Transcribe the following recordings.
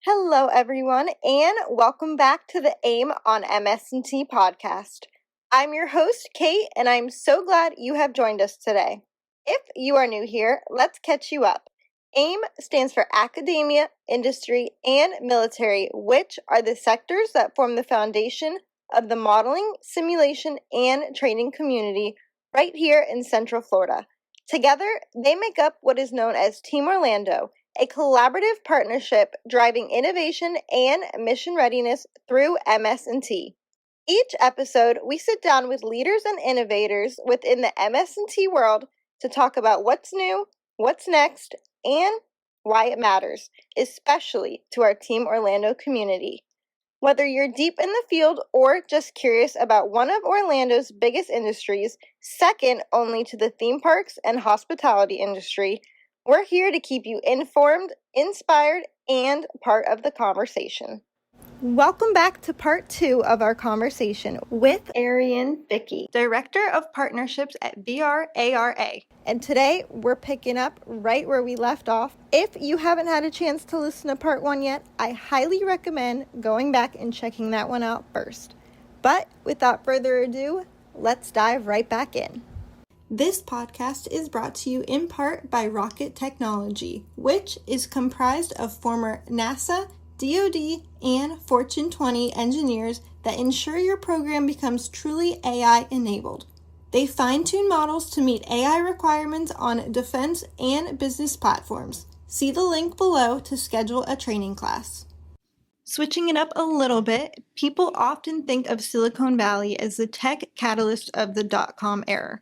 Hello, everyone, and welcome back to the AIM on MS&T podcast. I'm your host, Kate, and I'm so glad you have joined us today. If you are new here, let's catch you up. AIM stands for Academia, Industry, and Military, which are the sectors that form the foundation of the modeling, simulation, and training community right here in Central Florida. Together, they make up what is known as Team Orlando, a collaborative partnership driving innovation and mission readiness through MS&T. Each episode, we sit down with leaders and innovators within the MS&T world to talk about what's new, what's next, and why it matters, especially to our Team Orlando community. Whether you're deep in the field or just curious about one of Orlando's biggest industries, second only to the theme parks and hospitality industry, we're here to keep you informed, inspired, and part of the conversation. Welcome back to part 2 of our conversation with Ariane Fikki, Director of Partnerships at VRARA. And today we're picking up right where we left off. If you haven't had a chance to listen to part 1 yet, I highly recommend going back and checking that one out first. But without further ado, let's dive right back in. This podcast is brought to you in part by Rocket Technology, which is comprised of former NASA, DoD, and Fortune 20 engineers that ensure your program becomes truly AI-enabled. They fine-tune models to meet AI requirements on defense and business platforms. See the link below to schedule a training class. Switching it up a little bit, people often think of Silicon Valley as the tech catalyst of the dot-com era.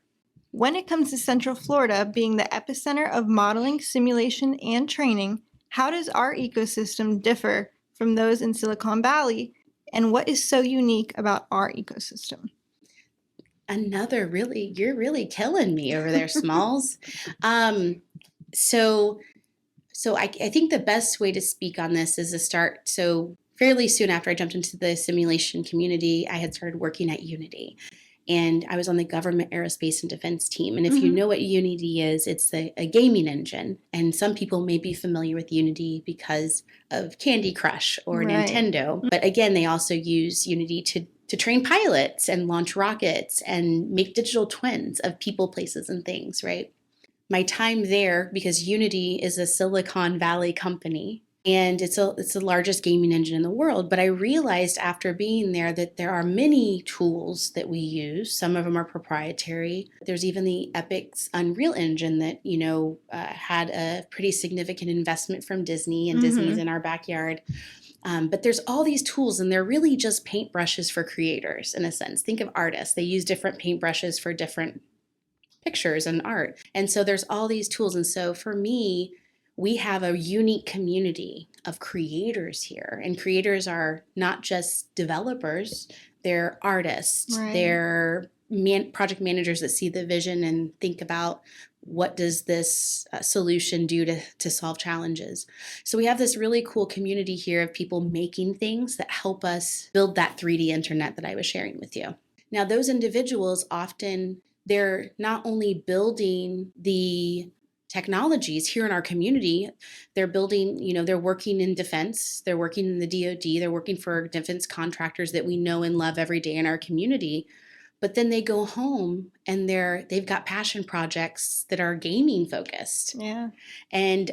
When it comes to Central Florida being the epicenter of modeling, simulation, and training, how does our ecosystem differ from those in Silicon Valley, and what is so unique about our ecosystem? You're really killing me over there, Smalls. So I think the best way to speak on this is to start. So fairly soon after I jumped into the simulation community, I had started working at Unity. And I was on the government aerospace and defense team. And if you know what Unity is, it's a gaming engine. And some people may be familiar with Unity because of Candy Crush or Nintendo. But again, they also use Unity to train pilots and launch rockets and make digital twins of people, places, and things, right? My time there, because Unity is a Silicon Valley company, and it's the largest gaming engine in the world. But I realized after being there that there are many tools that we use. Some of them are proprietary. There's even the Epic's Unreal Engine that, had a pretty significant investment from Disney, and Disney's in our backyard. But there's all these tools, and they're really just paintbrushes for creators, in a sense. Think of artists. They use different paintbrushes for different pictures and art. And so there's all these tools. And so for me, we have a unique community of creators here. And creators are not just developers, they're artists, they're project managers that see the vision and think about what does this solution do to solve challenges. So we have this really cool community here of people making things that help us build that 3D internet that I was sharing with you. Now, those individuals often, they're not only building the technologies here in our community, they're building, they're working in defense, they're working in the DoD, they're working for defense contractors that we know and love every day in our community. But then they go home and they've got passion projects that are gaming focused. Yeah. And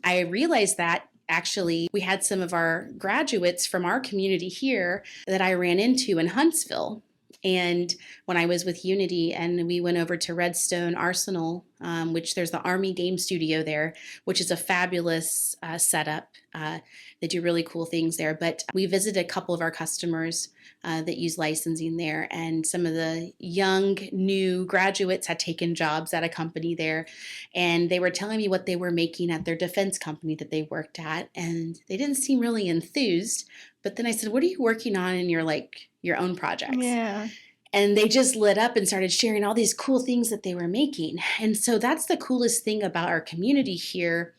I realized that actually we had some of our graduates from our community here that I ran into in Huntsville. And when I was with Unity and we went over to Redstone Arsenal, which there's the Army Game Studio there, which is a fabulous setup. They do really cool things there. But we visited a couple of our customers that use licensing there. And some of the young, new graduates had taken jobs at a company there. And they were telling me what they were making at their defense company that they worked at. And they didn't seem really enthused. But then I said, what are you working on in your own projects? Yeah. And they just lit up and started sharing all these cool things that they were making. And so that's the coolest thing about our community here,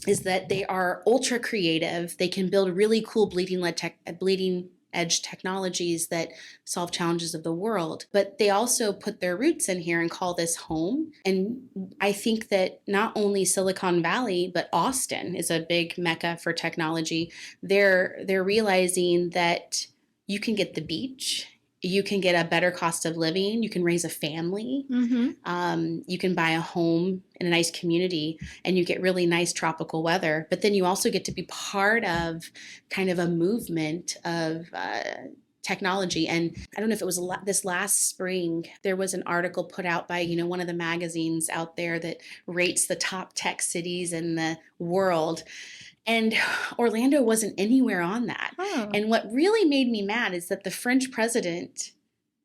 is that they are ultra creative. They can build really cool bleeding edge technologies that solve challenges of the world. But they also put their roots in here and call this home. And I think that not only Silicon Valley, but Austin is a big mecca for technology. They're realizing that you can get the beach, you can get a better cost of living, you can raise a family, you can buy a home in a nice community, and you get really nice tropical weather. But then you also get to be part of kind of a movement of technology. And I don't know if it was this last spring, there was an article put out by, one of the magazines out there that rates the top tech cities in the world. And Orlando wasn't anywhere on that. And what really made me mad is that the French president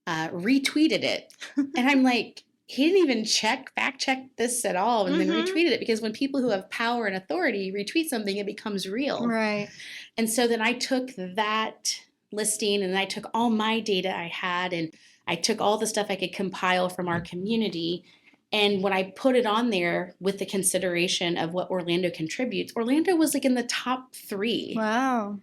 retweeted it. And I'm like, he didn't even fact check this at all, and then retweeted it, because when people who have power and authority retweet something, it becomes real. Right. And so then I took that listing and I took all my data I had, and I took all the stuff I could compile from our community. And when I put it on there with the consideration of what Orlando contributes, Orlando was like in the top 3. Wow.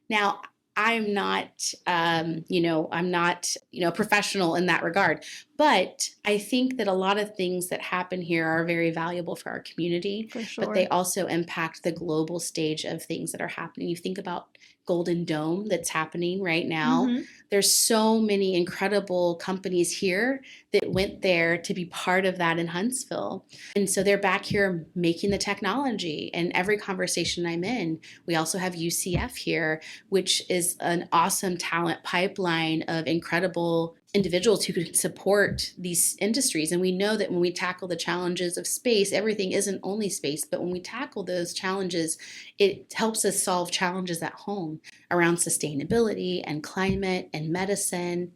Now, I'm not, I'm not, a professional in that regard. But I think that a lot of things that happen here are very valuable for our community. For sure. But they also impact the global stage of things that are happening. You think about Golden Dome that's happening right now. There's so many incredible companies here that went there to be part of that in Huntsville. And so they're back here making the technology. And every conversation I'm in, we also have UCF here, which is an awesome talent pipeline of incredible individuals who could support these industries. And we know that when we tackle the challenges of space, everything isn't only space, but when we tackle those challenges, it helps us solve challenges at home around sustainability and climate and medicine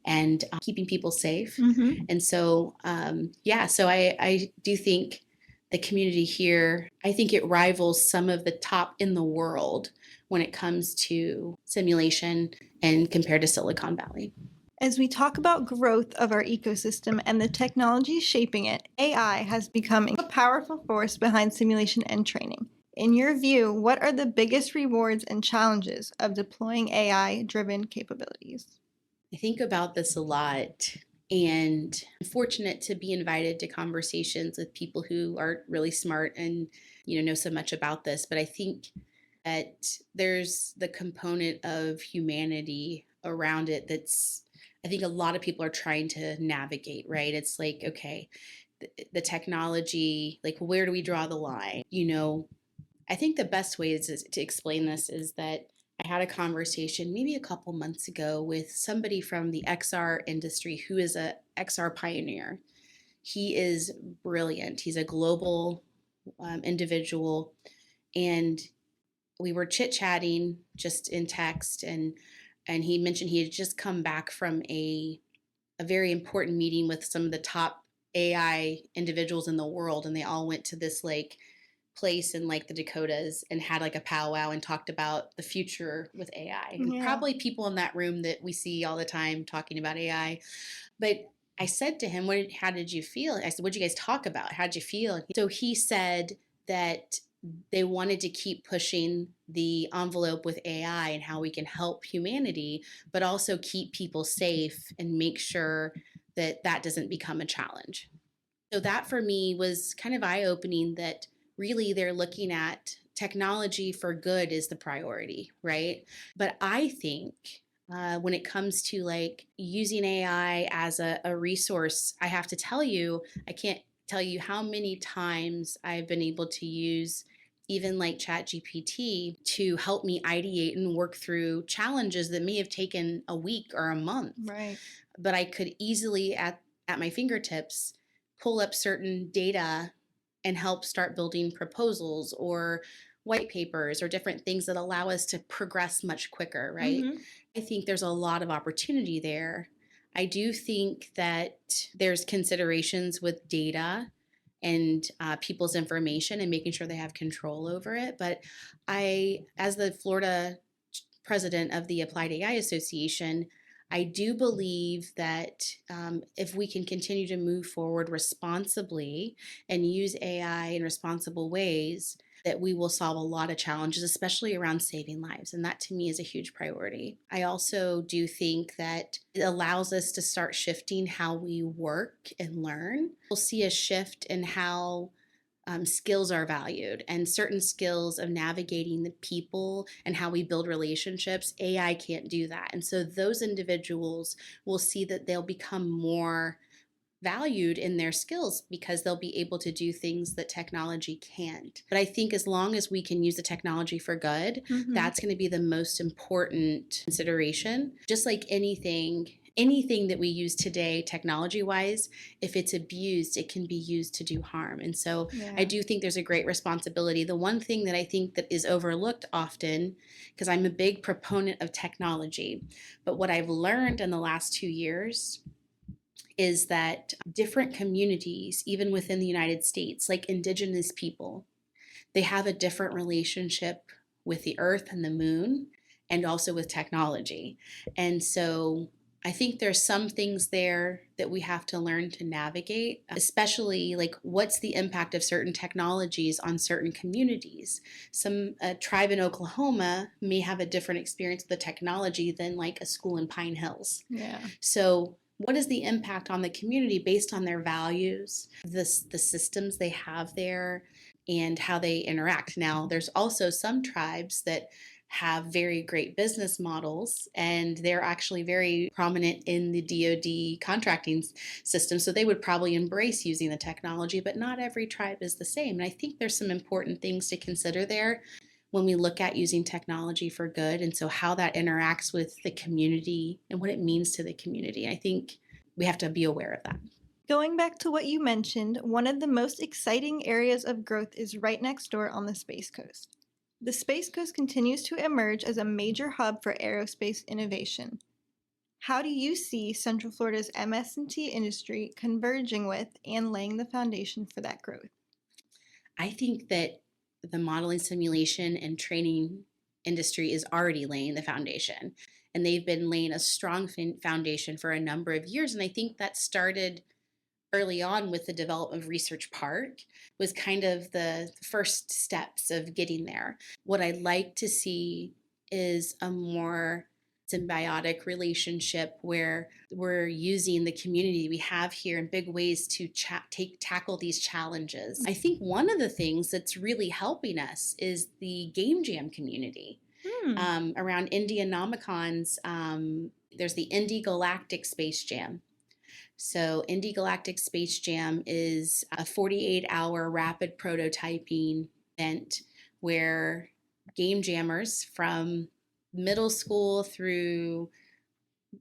and keeping people safe. And so, so I do think the community here, I think it rivals some of the top in the world when it comes to simulation and compared to Silicon Valley. As we talk about growth of our ecosystem and the technology shaping it, AI has become a powerful force behind simulation and training. In your view, what are the biggest rewards and challenges of deploying AI-driven capabilities? I think about this a lot, and I'm fortunate to be invited to conversations with people who are really smart and know so much about this. But I think that there's the component of humanity around it that's, I think a lot of people are trying to navigate, right? It's like, okay, the technology, like, where do we draw the line? I think the best way to explain this is that I had a conversation maybe a couple months ago with somebody from the XR industry who is a XR pioneer. He is brilliant. He's a global individual. And we were chit-chatting just in text, and he mentioned he had just come back from a very important meeting with some of the top AI individuals in the world, and they all went to this place in the Dakotas and had a powwow and talked about the future with AI. Yeah. Probably people in that room that we see all the time talking about AI. But I said to him, how did you feel? I said, what did you guys talk about? How did you feel? So he said that they wanted to keep pushing the envelope with AI and how we can help humanity, but also keep people safe and make sure that doesn't become a challenge. So that for me was kind of eye-opening, that really they're looking at technology for good is the priority, right? But I think when it comes to using AI as a resource, I have to tell you, I can't tell you how many times I've been able to use even ChatGPT to help me ideate and work through challenges that may have taken a week or a month. Right. But I could easily at my fingertips pull up certain data and help start building proposals or white papers or different things that allow us to progress much quicker, right? I think there's a lot of opportunity there. I do think that there's considerations with data and people's information and making sure they have control over it. But as the Florida president of the Applied AI Association, I do believe that if we can continue to move forward responsibly and use AI in responsible ways, that we will solve a lot of challenges, especially around saving lives. And that to me is a huge priority. I also do think that it allows us to start shifting how we work and learn. We'll see a shift in how skills are valued, and certain skills of navigating the people and how we build relationships. AI can't do that. And so those individuals will see that they'll become more valued in their skills because they'll be able to do things that technology can't. But I think as long as we can use the technology for good, that's going to be the most important consideration. Just like anything that we use today technology wise, if it's abused, it can be used to do harm. And so I do think there's a great responsibility. The one thing that I think that is overlooked often, because I'm a big proponent of technology, but what I've learned in the last 2 years is that different communities, even within the United States, like indigenous people, they have a different relationship with the earth and the moon and also with technology. And so I think there's some things there that we have to learn to navigate, especially like what's the impact of certain technologies on certain communities. Some tribe in Oklahoma may have a different experience with the technology than like a school in Pine Hills. Yeah. So what is the impact on the community based on their values, the systems they have there, and how they interact? Now, there's also some tribes that have very great business models, and they're actually very prominent in the DoD contracting system. So they would probably embrace using the technology, but not every tribe is the same. And I think there's some important things to consider there when we look at using technology for good, and so how that interacts with the community and what it means to the community. I think we have to be aware of that. Going back to what you mentioned, one of the most exciting areas of growth is right next door on the Space Coast. The Space Coast continues to emerge as a major hub for aerospace innovation. How do you see Central Florida's MS&T industry converging with and laying the foundation for that growth? I think that the modeling, simulation, and training industry is already laying the foundation. And they've been laying a strong foundation for a number of years. And I think that started early on with the development of Research Park, was kind of the first steps of getting there. What I'd like to see is a more symbiotic relationship where we're using the community we have here in big ways to tackle these challenges. I think one of the things that's really helping us is the game jam community. Around Indianomicons, there's the Indy Galactic Space Jam. So Indy Galactic Space Jam is a 48-hour rapid prototyping event where game jammers from middle school through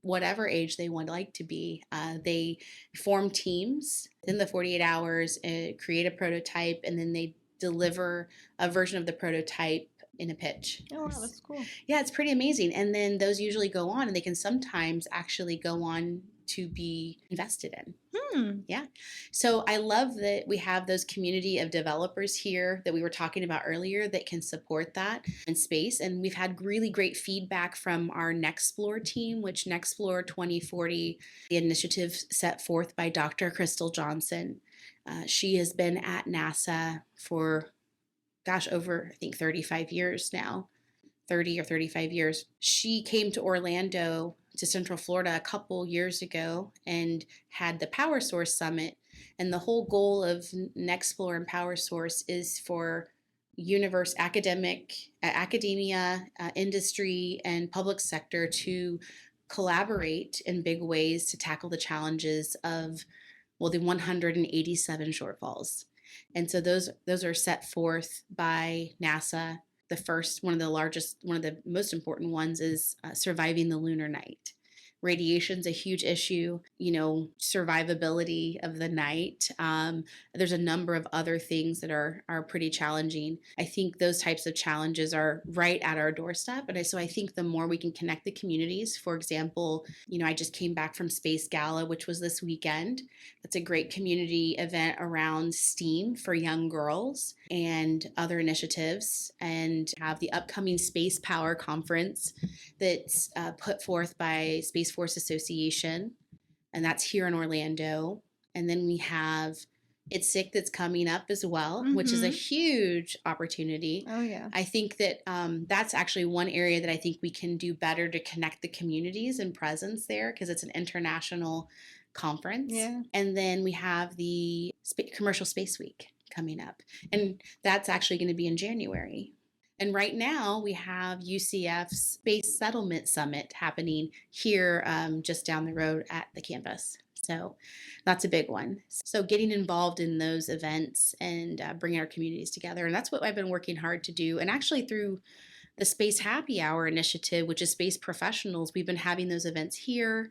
whatever age they would like to be, they form teams in the 48 hours, create a prototype, and then they deliver a version of the prototype in a pitch. Oh, wow, that's cool. Yeah, it's pretty amazing. And then those usually go on, and they can sometimes actually go on to be invested in. Yeah. So I love that we have those community of developers here that we were talking about earlier that can support that in space. And we've had really great feedback from our Nextplore team, which Nextplore 2040, the initiative set forth by Dr. Crystal Johnson. She has been at NASA for, over, I think, 35 years now. 30 or 35 years. She came to Orlando, to Central Florida, a couple years ago and had the Power Source Summit. And the whole goal of Nextplore and Power Source is for academia, industry, and public sector to collaborate in big ways to tackle the challenges of, the 187 shortfalls. And so those are set forth by NASA. The first, one of the most important ones is surviving the lunar night. Radiation's a huge issue, survivability of the night. There's a number of other things that are pretty challenging. I think those types of challenges are right at our doorstep. And so I think the more we can connect the communities, for example, I just came back from Space Gala, which was this weekend. That's a great community event around STEAM for young girls and other initiatives, and have the upcoming Space Power Conference that's put forth by Space Force Association, and that's here in Orlando. And then we have ITSIC that's coming up as well, which is a huge opportunity. Oh, yeah. I think that that's actually one area that I think we can do better to connect the communities and presence there, because it's an international conference. Yeah. And then we have the Commercial Space Week coming up, and that's actually going to be in January. And right now we have UCF's Space Settlement Summit happening here just down the road at the campus. So that's a big one. So getting involved in those events and bringing our communities together. And that's what I've been working hard to do. And actually through the Space Happy Hour initiative, which is space professionals, we've been having those events here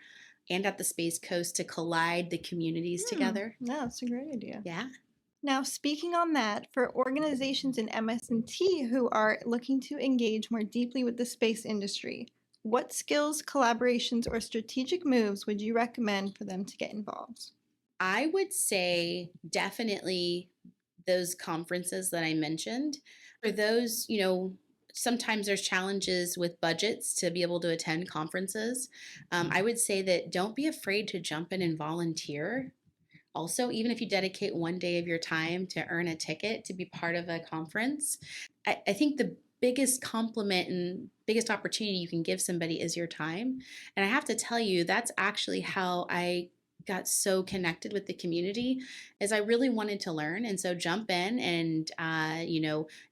and at the Space Coast to collide the communities together. Yeah, that's a great idea. Yeah. Now, speaking on that, for organizations in MS&T who are looking to engage more deeply with the space industry, what skills, collaborations, or strategic moves would you recommend for them to get involved? I would say definitely those conferences that I mentioned. For those, sometimes there's challenges with budgets to be able to attend conferences. I would say that don't be afraid to jump in and volunteer. Also, even if you dedicate one day of your time to earn a ticket to be part of a conference, I think the biggest compliment and biggest opportunity you can give somebody is your time. And I have to tell you, that's actually how I got so connected with the community, is I really wanted to learn. And so jump in and,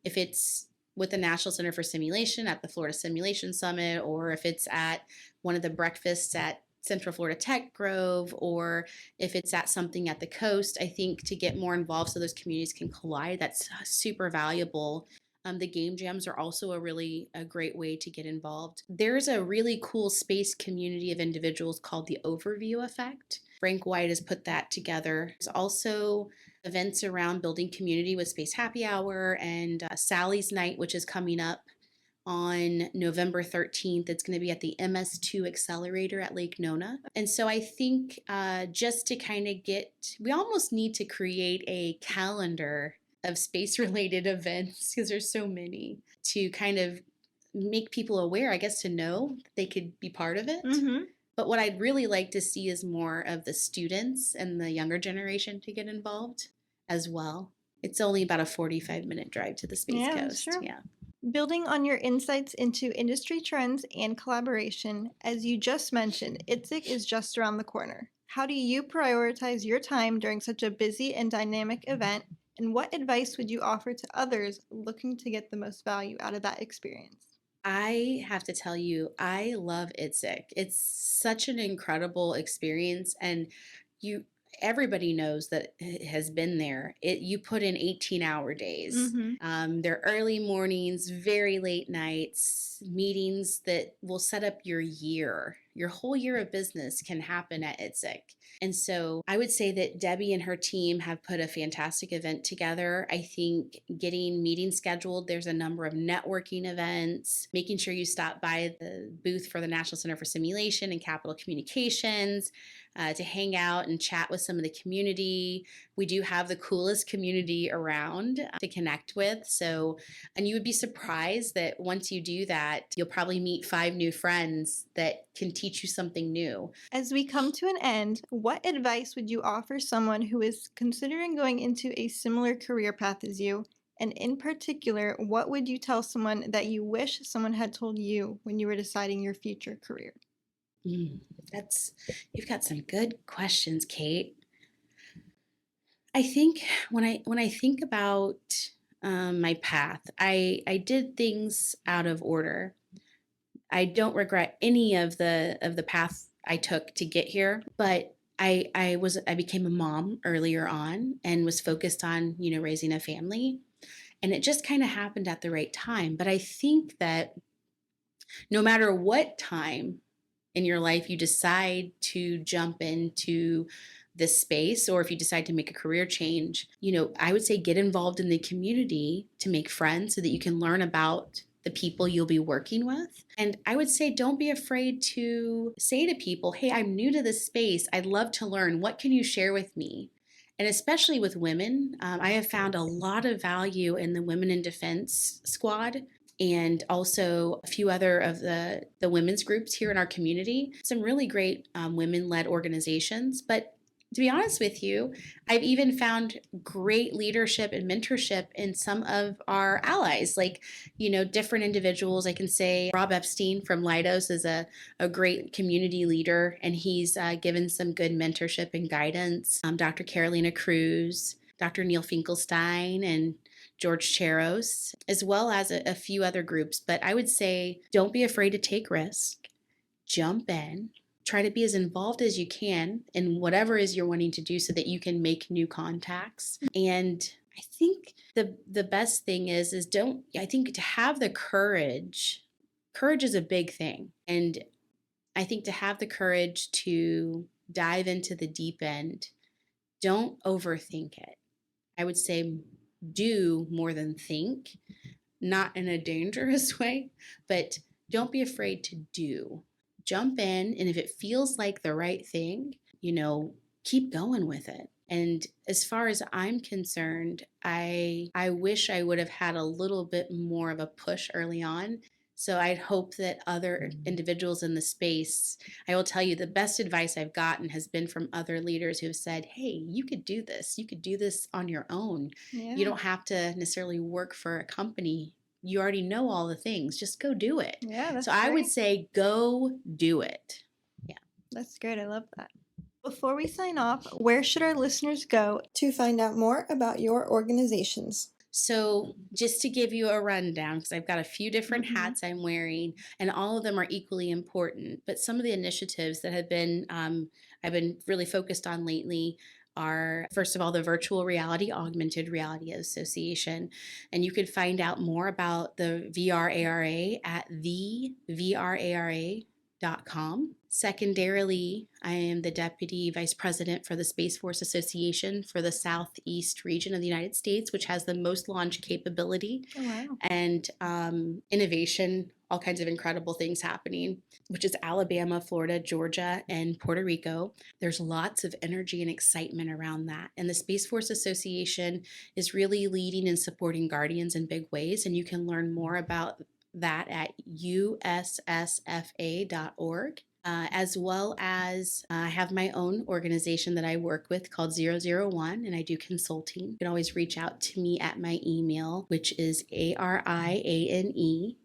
if it's with the National Center for Simulation at the Florida Simulation Summit, or if it's at one of the breakfasts at Central Florida Tech Grove, or if it's at something at the coast, I think to get more involved so those communities can collide, that's super valuable. The game jams are also a great way to get involved. There's a really cool space community of individuals called the Overview Effect. Frank White has put that together. There's also events around building community with Space Happy Hour and Sally's Night, which is coming up on November 13th. It's going to be at the MS2 Accelerator at Lake Nona. And so I think just to kind of we almost need to create a calendar of space-related events, because there's so many, to kind of make people aware, I guess, to know that they could be part of it. But what I'd really like to see is more of the students and the younger generation to get involved as well. It's only about a 45-minute drive to the Space Coast. Sure. Yeah. Building on your insights into industry trends and collaboration, as you just mentioned, ITSIC is just around the corner. How do you prioritize your time during such a busy and dynamic event, and what advice would you offer to others looking to get the most value out of that experience? I have to tell you, I love ITSIC. It's such an incredible experience, and everybody knows that it has been there. You put in 18-hour days. They're early mornings, very late nights, meetings that will set up your year. Your whole year of business can happen at ITSIC. And so I would say that Debbie and her team have put a fantastic event together. I think getting meetings scheduled, there's a number of networking events, making sure you stop by the booth for the National Center for Simulation and Capital Communications to hang out and chat with some of the community. We do have the coolest community around to connect with. And you would be surprised that once you do that, you'll probably meet 5 new friends that can teach you something new. As we come to an end, what advice would you offer someone who is considering going into a similar career path as you? And in particular, what would you tell someone that you wish someone had told you when you were deciding your future career? You've got some good questions, Kate. I think when I think about my path, I did things out of order. I don't regret any of the path I took to get here, but I became a mom earlier on and was focused on, raising a family, and it just kind of happened at the right time. But I think that no matter what time in your life you decide to jump into this space, or if you decide to make a career change, I would say get involved in the community to make friends so that you can learn about the people you'll be working with. And I would say don't be afraid to say to people, hey, I'm new to this space. I'd love to learn. What can you share with me? And especially with women, I have found a lot of value in the Women in Defense Squad, and also a few other of the women's groups here in our community. Some really great women-led organizations. But To be honest with you, I've even found great leadership and mentorship in some of our allies, like, different individuals. I can say Rob Epstein from Leidos is a great community leader, and he's given some good mentorship and guidance. Dr. Carolina Cruz, Dr. Neil Finkelstein, and George Cheros, as well as a few other groups. But I would say don't be afraid to take risk, jump in, try to be as involved as you can in whatever it is you're wanting to do so that you can make new contacts. And I think the best thing is don't, I think to have the courage is a big thing. And I think to have the courage to dive into the deep end, don't overthink it. I would say do more than think, not in a dangerous way, but don't be afraid to do. Jump in, and if it feels like the right thing, keep going with it. And as far as I'm concerned, I wish I would have had a little bit more of a push early on. So I'd hope that other individuals in the space, I will tell you the best advice I've gotten has been from other leaders who have said, hey, you could do this. You could do this on your own. Yeah. You don't have to necessarily work for a company. You already know all the things. Just go do it. Yeah, that's so I would great. say go do it. Yeah. That's great. I love that. Before we sign off, where should our listeners go to find out more about your organizations? So just to give you a rundown, because I've got a few different hats I'm wearing, and all of them are equally important. But some of the initiatives that have been I've been really focused on lately are, first of all, the Virtual Reality Augmented Reality Association. And you can find out more about the VRARA at thevrara.com. Secondarily, I am the Deputy Vice President for the Space Force Association for the Southeast region of the United States, which has the most launch capability. Oh, wow. And innovation, all kinds of incredible things happening, which is Alabama, Florida, Georgia, and Puerto Rico. There's lots of energy and excitement around that. And the Space Force Association is really leading and supporting Guardians in big ways. And you can learn more about that at ussfa.org. As well as I have my own organization that I work with called 001, and I do consulting. You can always reach out to me at my email, which is ariane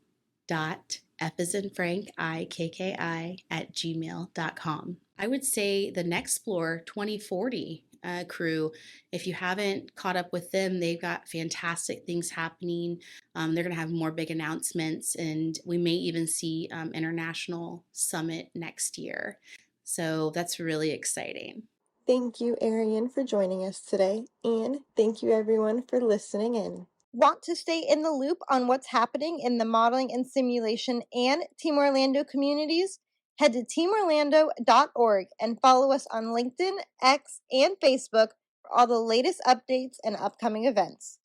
F as in Frank, IKKI at gmail.com. I would say the Next Explore 2040 crew, if you haven't caught up with them, they've got fantastic things happening. They're going to have more big announcements, and we may even see international summit next year. So that's really exciting. Thank you, Ariane, for joining us today, and thank you, everyone, for listening in. Want to stay in the loop on what's happening in the modeling and simulation and Team Orlando communities? Head to teamorlando.org and follow us on LinkedIn, X, and Facebook for all the latest updates and upcoming events.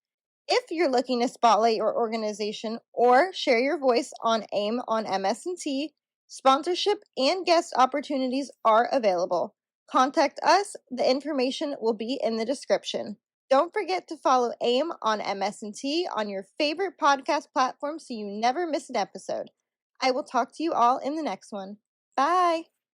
If you're looking to spotlight your organization or share your voice on AIM on MS&T, sponsorship and guest opportunities are available. Contact us. The information will be in the description. Don't forget to follow AIM on MS&T on your favorite podcast platform so you never miss an episode. I will talk to you all in the next one. Bye!